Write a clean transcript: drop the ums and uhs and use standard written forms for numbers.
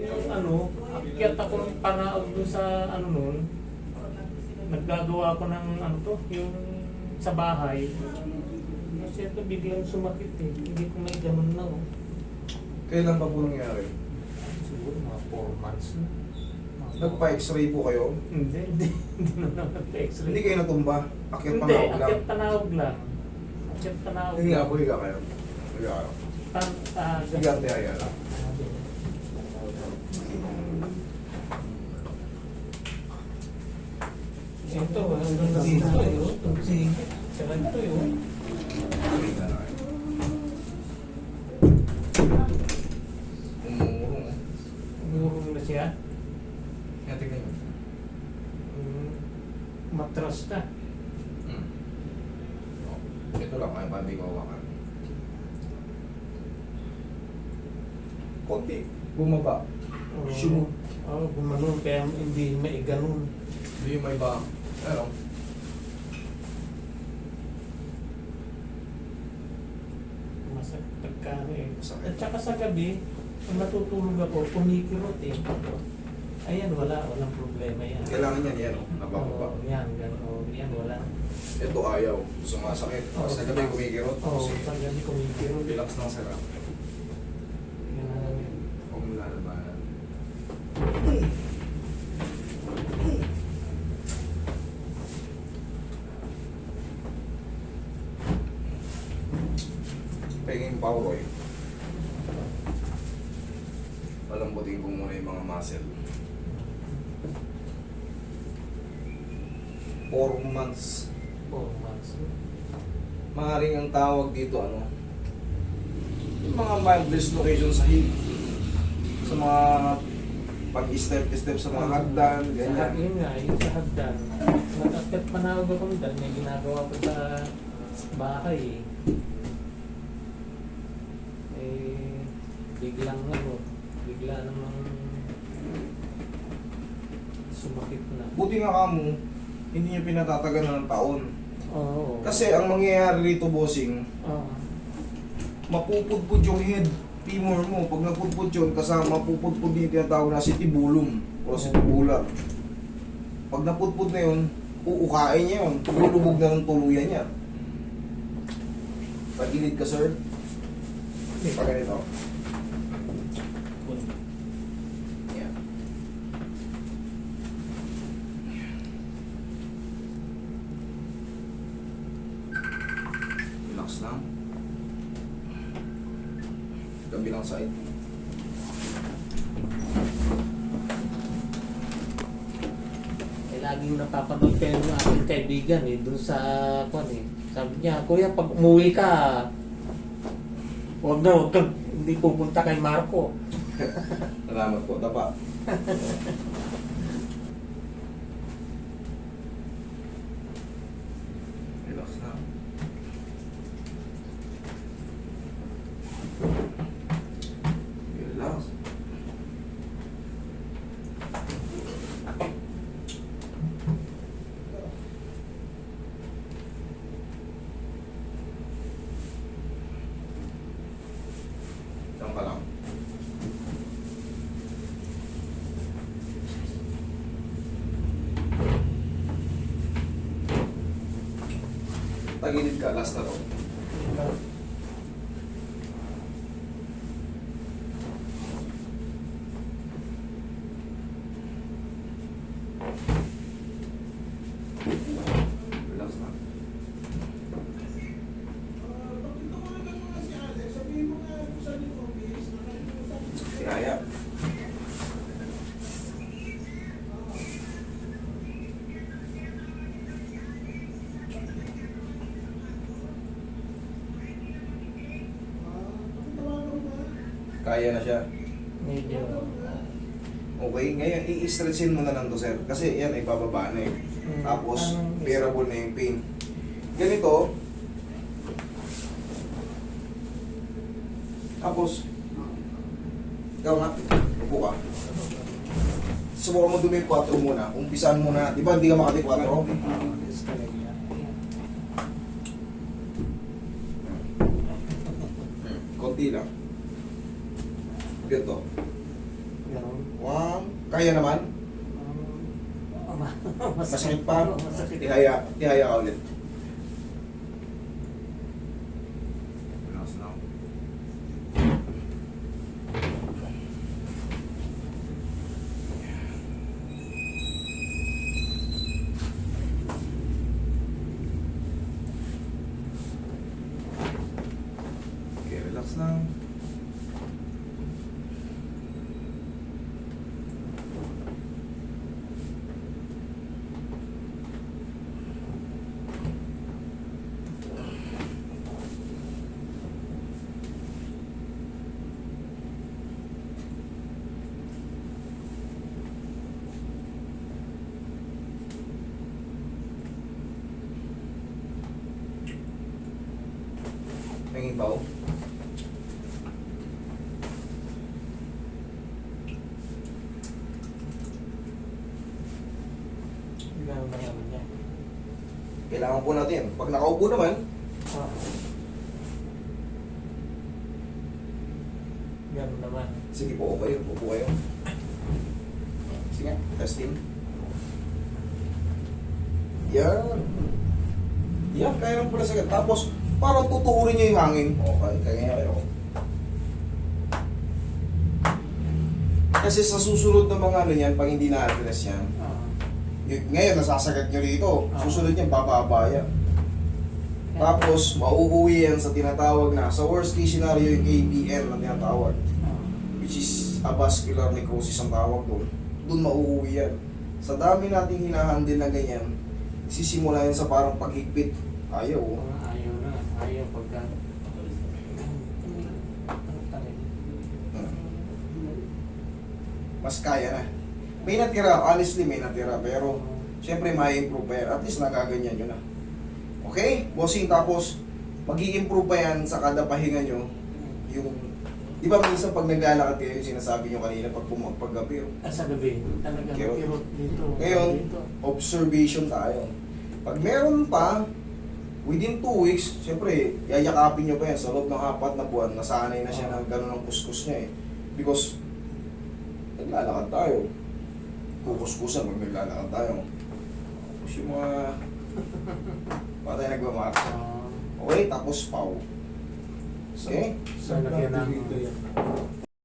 yung ano, akyat ako ng panaog doon sa ano nun, naggagawa ako ng ano to, yung sa bahay. Kasi ito biglang sumakit eh, hindi ko may ganun na oh. Kailan pa po nangyari? Siguro mga 4 months na. Nagpa-x-ray po kayo? Hindi na naman nagpa-x-ray. Hindi kayo natumba? Akyat Hindi, panahon lang? akyat panahog lang. Akyat panahog Hindi nga lang. po, higa kayo. Higa kayo. Higa ang tiyaya lang. Ito, hanggang dito eh, oh. Sige, saka ito eh, oh. Higa na kayo. Umurong. Umurong na siya. Kaya tignan nyo. Matras na. Ito lang, kaya pa hindi ko hawakan. Konti. Bumaba. Shoo. Oo, gumanon, kaya hindi maiganon. Hindi yung may ba? Ano? Masakit pagkano eh. Masakit. At saka sa gabi, kung natutulog ako, kumikirot eh. Ayan, walang problema yan. Kailangan yan, yan. Nabababa. Oo, yan, yan, wala. Ito ayaw. Sumasakit. Oo, Sa gabi kumikirot. Oo, Sige. sa gabi kumikirot. Relax lang sila. Yan. Huwag mo lalabanan. Penging Pauroy. Palambutin ko muna yung mga muscle. 4 months. 4 months. Maaaring ang tawag dito ano, yung mga mild dislocation sa hip, sa mga pag-step-step sa mga hagdan, ganyan. Yun nga, yung sa hagdan. Nag-akit panawag ako doon, may ginagawa ko sa bahay eh. Biglang bigla namang sumakit na. Buti nga kamo, hindi nyo pinatatagan ng taon. Oo. Kasi ang mangyayari rito, bossing, Oo. mapupudpud yung head, femur mo. Pag napudpud yun, kasama mapupudpud yung tinatawag na citibulum o citibular. Pag napudpud na yun, uukain niya yun. Lulubog na ng tuluyan niya. Pagilid ka, sir. Pag ganito. Yan. Relax lang. Kabilang side. Laging napapanood kayo ng aking kaibigan eh, dun sa kwan eh. Sabi niya, Kuya, pag umuwi ka, huwag kang hindi pupunta kay Marco. Salamat po, tapa. Relax na. Relax. Diyan ka lang. Tagilid ka, last na to. Relax na. Kaya. Kaya na siya. Medyo, Okay, ngayon i-stretchin mo na lang to, sir. Kasi yan ay pababa na eh. Tapos, bearable na yung pain. Ganito. Tapos, ikaw nga, upo ka. Subukan mo dumi yung 4 muna. Umpisan muna. Di ba hindi ka makati 4? Konti lang. Ganito. ganun kaya naman? Masakit pa? Masakit. Tihaya ka ulit. Relax lang. Okay, relax lang. Tingin ba? Gano'n na naman niya. Kailangan po natin. Pag nakaupo naman, Gano'n naman. sige po, okay. Upo kayo. Sige, testing. Yan. Yan, kaya lang pala sagad. Tapos, parang tutuurin niyo yung hangin. Okay, kaya kayo. Kasi sa susunod na mga ano yan, pag hindi na-address yan, ngayon nasasagad nyo rito, susunod yan, bababa yan. Tapos, mauuwi yan sa tinatawag na, sa worst case scenario yung ABN na tinatawag, which is avascular necrosis ang tawag doon. Doon mauuwi yan. Sa dami nating hinahandle na ganyan, sisimula yan sa parang paghigpit. Ayaw. Ayaw na. Ayaw pagka... Mas kaya na. May natira, honestly may natira, pero syempre may improve pa yan. At least nagaganyan nyo na. Okay? Bossing, tapos mag-i-improve pa yan sa kada pahinga nyo. Yung, di ba minsan pag naglalakad kayo, yung sinasabi nyo kanina pag paggabi. Sa gabi, talagang Kirot. kirot dito. Ngayon, Dito. observation tayo. Pag meron pa, within 2 weeks, syempre, yayakapin nyo pa yan sa loob ng 4 na buwan, nasanay na siya ng gano'n ang kuskus niya eh. Because, naglalakad tayo. Kukuskusan pag naglalakad tayo. Tapos yung mga patay nagmamark. Okay, tapos pau. Okay? Sa lagyan ng...